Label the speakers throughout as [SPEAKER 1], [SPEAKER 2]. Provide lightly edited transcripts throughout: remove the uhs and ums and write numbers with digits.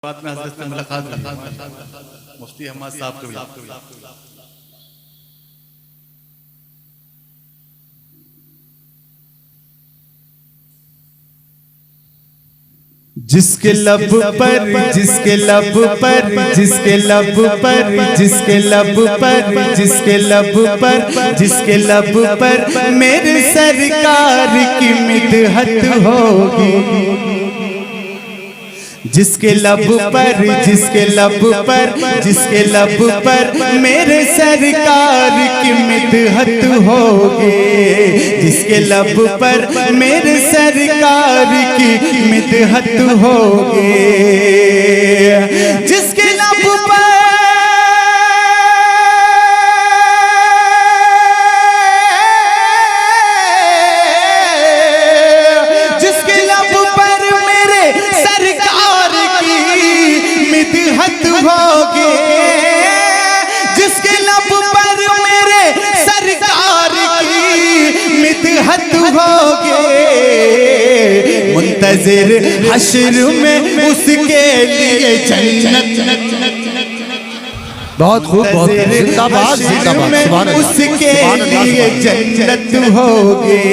[SPEAKER 1] बाद में हज़रत से मुलाकात हुई मुफ्ती अहमद साहब को।
[SPEAKER 2] जिसके लब पर जिसके लब पर जिसके लब पर जिसके लब पर जिसके लब पर जिसके लब पर मेरे सरकार की मिदहत होगी। जिसके लब पर जिसके लब पर जिसके लब पर मेरे सरकार की मिदहत होगी। जिसके लब पर मेरे सरकार की मिदहत होगी। जिसके लब पर जिसके लब पर मेरे सरकार की मिदहत होगी। जिसके लब पर मेरे सरकार की मिदहत होगी। मुंतज़िर हश्र में उसके लिए जन्नत।
[SPEAKER 3] बहुत खूब, बहुत जिंदाबाद जिंदाबाद।
[SPEAKER 2] उसके लिए जन्नत होगी।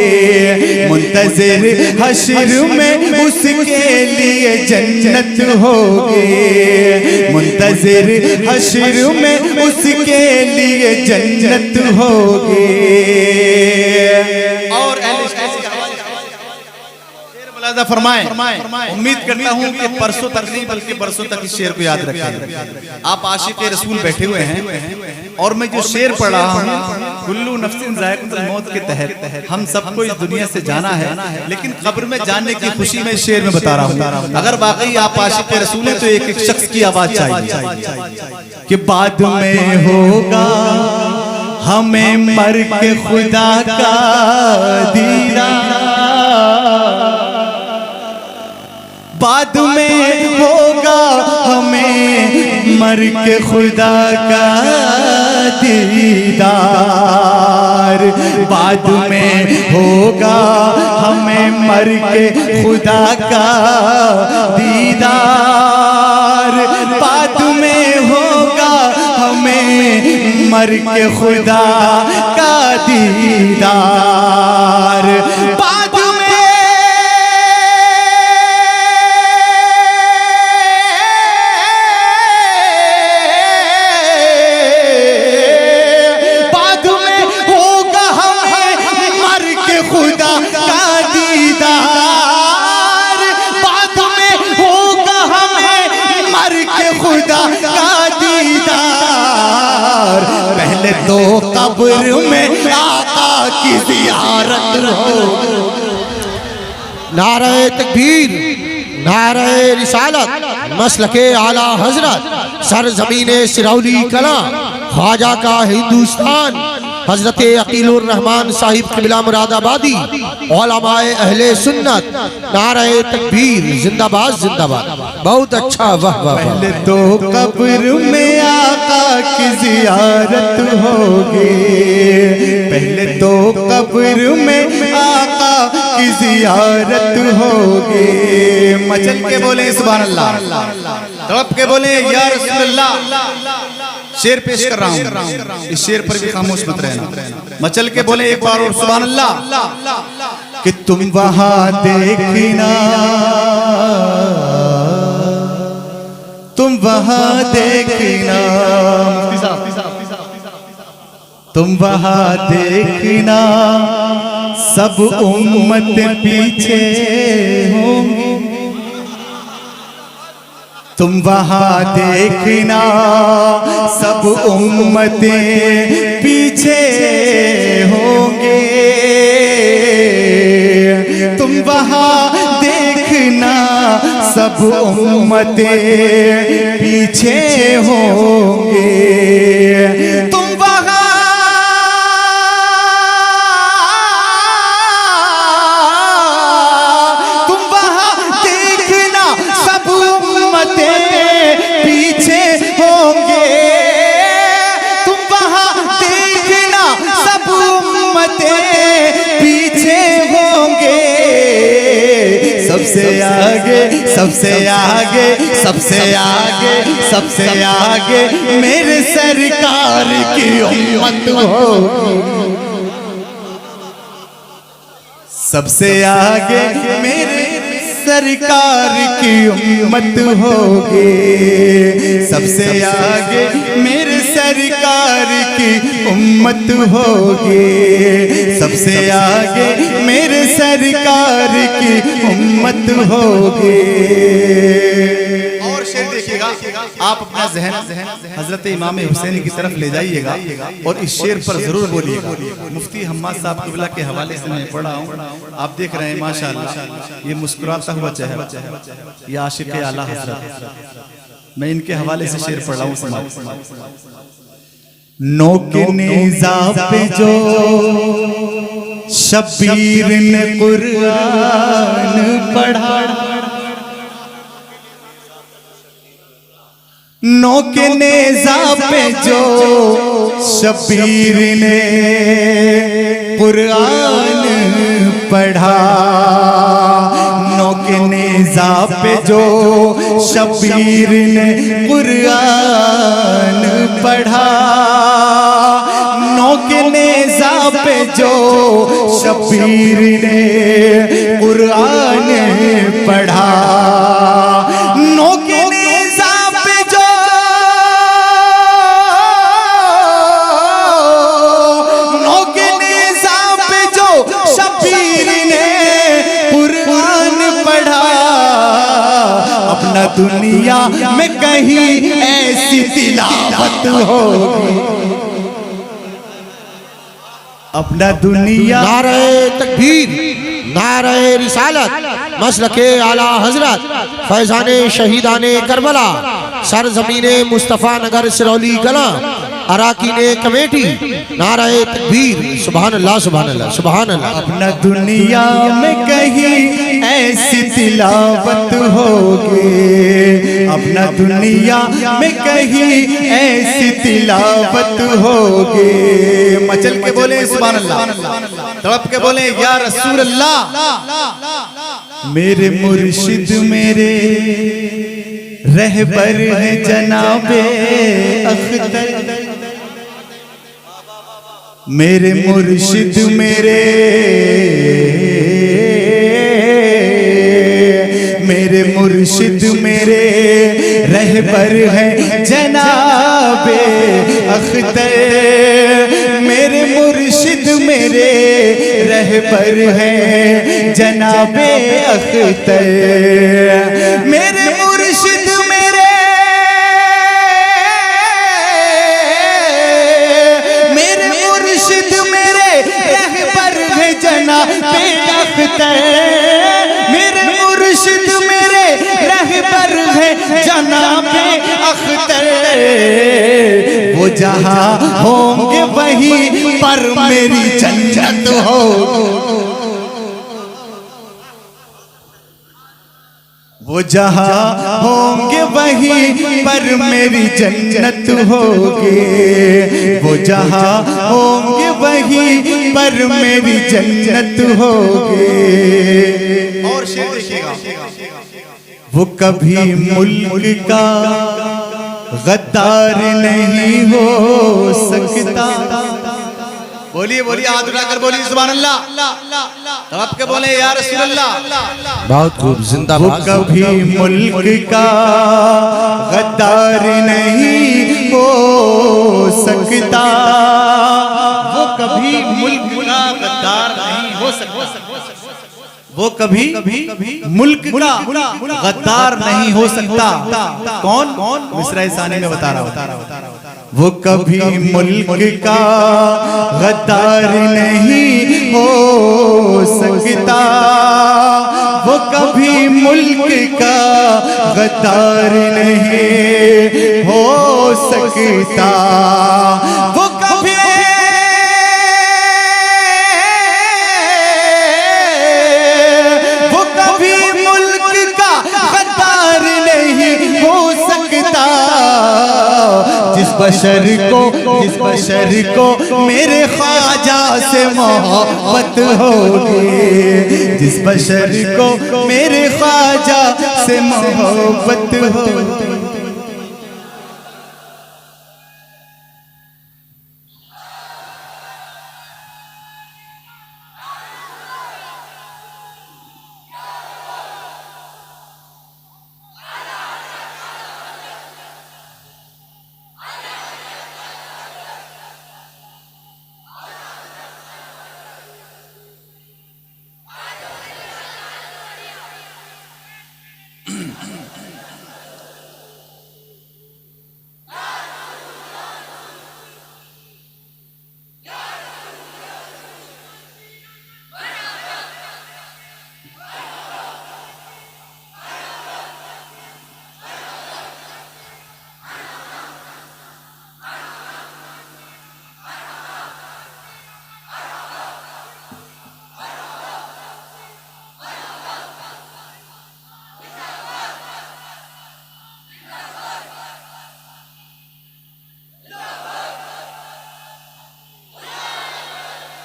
[SPEAKER 2] मुंतज़िर हश्र में उसके लिए जन्नत होगी। मुंतज़िर हश्र में उसके लिए जन्नत होगी। और फरमाएं, उम्मीद करता हूं कि परसों तक नहीं बल्कि बरसों तक इस शेर को याद रखें। आप आशिक़ रसूल बैठे हुए हैं और मैं जो शेर पढ़ रहा हूं, कुल्लू नफ्सिन ज़ाइक़तुल मौत के तहत हम सबको इस दुनिया से जाना है, लेकिन कब्र में जाने की खुशी में इस शेर में बता रहा हूं। अगर वाकई आप आशिक़ रसूल हैं तो एक एक शख्स की आवाज चाहिए कि बाद में होगा हमें मर के खुदा का दीदार। बाद में होगा हमें मर के खुदा का दीदार। बाद में होगा हमें मर के खुदा का दीदार। बाद में होगा हमें मर के खुदा का दीदार। पहले तो कब्र में आका की ज़ियारत हो।
[SPEAKER 3] नारे तकबीर, नारे रिसालत, मसलके आला हजरत, सरजमीने सिरौली कला, ख्वाजा का हिंदुस्तान, हजरत अकीलुर रहमान साहिब क़िबला मुरादाबादी, उलमाए अहले सुन्नत। नारे तकबीर, जिंदाबाद जिंदाबाद। बहुत अच्छा, वाह वाह।
[SPEAKER 2] पहले तो कब्र में आका की ज़ियारत होगी। पहले तो कब्र में आका की ज़ियारत होगी। मचल के बोले सुभान अल्लाह, तड़प के बोले या रसूल अल्लाह। शेर पेश कर रहा हूं, इस शेर पर भी खामोश मत रहना। मचल के बोले एक बार और सुभान अल्लाह कि तुम वहां देखना, तुम वहां देखना, तुम वहां देखना, सब उम्मत पीछे होंगी। तुम वहां देखना, सब उम्मतें पीछे होंगे। तुम वहां देखना, सब उम्मतें पीछे होंगे। तुम सबसे आगे सबसे आगे मेरे सरकार की उम्मत होगी। सबसे आगे मेरे सरकार की उम्मत होगी। सबसे आगे मेरे सरकार की उम्मत होगी। सबसे आगे मेरे सरकार की उम्मत होगी। और शेर देखिएगा, आप अपना जहन हजरत इमाम हुसैन की तरफ ले जाइएगा और इस शेर पर जरूर बोलिएगा। मुफ्ती हम्माद साहब क़िबला के हवाले से मैं पढ़ा हूँ, आप देख रहे हैं माशाअल्लाह ये मुस्कुराता हुआ चेहरा, ये आशिक़ आला हज़रत। मैं इनके हवाले से शेर पढ़ रहा हूँ। नोके नेज़ा पे जो शब्बीर ने कुरान पढ़ा, नोके नेज़ा पे जो शब्बीर ने कुरान पढ़ा, नोके नेज़ा पे जो शब्बीर ने कुरान पढ़ा, नोके नेज़ा पे जो शब्बीर ने कुरान पढ़ा, नोके अपना दुनिया में कहीं ऐसी तिलावत होगी, अपना दुनिया।
[SPEAKER 3] नारे तकबीर, नारे रिसालत, मसलके आला हजरत, फैजाने शहीदाने करबला, सरजमीने मुस्तफ़ा नगर सिरौली कला, अराकीने कमेटी, नारे तकबीर, सुभान अल्लाह सुभान अल्लाह सुभान अल्लाह।
[SPEAKER 2] अपना दुनिया में कहीं ऐसी तिलावत होगी, अपना दुनिया में कहीं ऐसी तिलावत होगी। मचल के बोले सुभान अल्लाह, तड़प के बोले या रसूल अल्लाह। मेरे मुर्शिद मेरे रहबर है जनाबे अख्तर, मेरे मुर्शिद मेरे मुर्शिद मेरे रहबर है जनाबे अख्तर, मेरे मुर्शिद मेरे रहबर है जनाबे अख्तर, मेरे मुर्शिद जनाबे अख्तर, मेरे मुर्शिद मेरे रहबर है जनाबे अख्तर। वो जहाँ होंगे वहीं पर मेरी जन्नत हो, वो जहाँ होंगे वहीं पर मेरी जन्नत होगी, वो जहाँ होंगे वहीं पर मेरी जन्नत होगी। और शेर देखिएगा, वो कभी मुल्क का गद्दार नहीं हो सकता। बोलिए बोलिए, हाथ उठाकर बोलिए सुभान अल्लाह, तब आपके बोले या रसूल अल्लाह।
[SPEAKER 3] बहुत खूब, जिंदाबाद।
[SPEAKER 2] वो कभी मुल्क का गद्दार नहीं हो सकता, वो कभी मुल्क का गद्दार नहीं हो सकता, वो कभी मुल्क का गद्दार नहीं हो सकता। कौन? मिसरा सानी में बता रहा हूं। वो कभी मुल्क का गद्दार नहीं हो सकता, वो कभी मुल्क का गद्दार नहीं हो सकता, वो कभी मुल्क का गद्दार नहीं हो सकता। जिस बशर को मेरे ख्वाजा से मोहब्बत होगी, जिस बशर को मेरे ख्वाजा से मोहब्बत हो।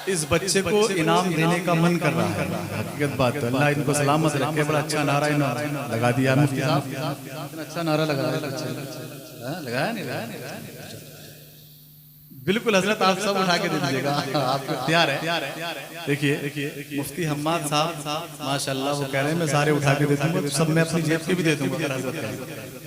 [SPEAKER 2] इस बच्चे को इनाम देने का मन कर रहा है। हकीकत बात है, अल्लाह इनको सलामत रखे। बड़ा अच्छा नारा इन्होंने लगा दिया मुफ्ती साहब, इतना अच्छा नारा लगा लगाया नहीं। बिल्कुल हजरत, आप सब उठा के दे दीजिएगा, आपको तैयार है। देखिए मुफ्ती हम्माद साहब माशाल्लाह, वो कह रहे हैं मैं सारे उठा के दे दूंगा, सब मैं अपनी जेब के भी दे दूंगा हजरत।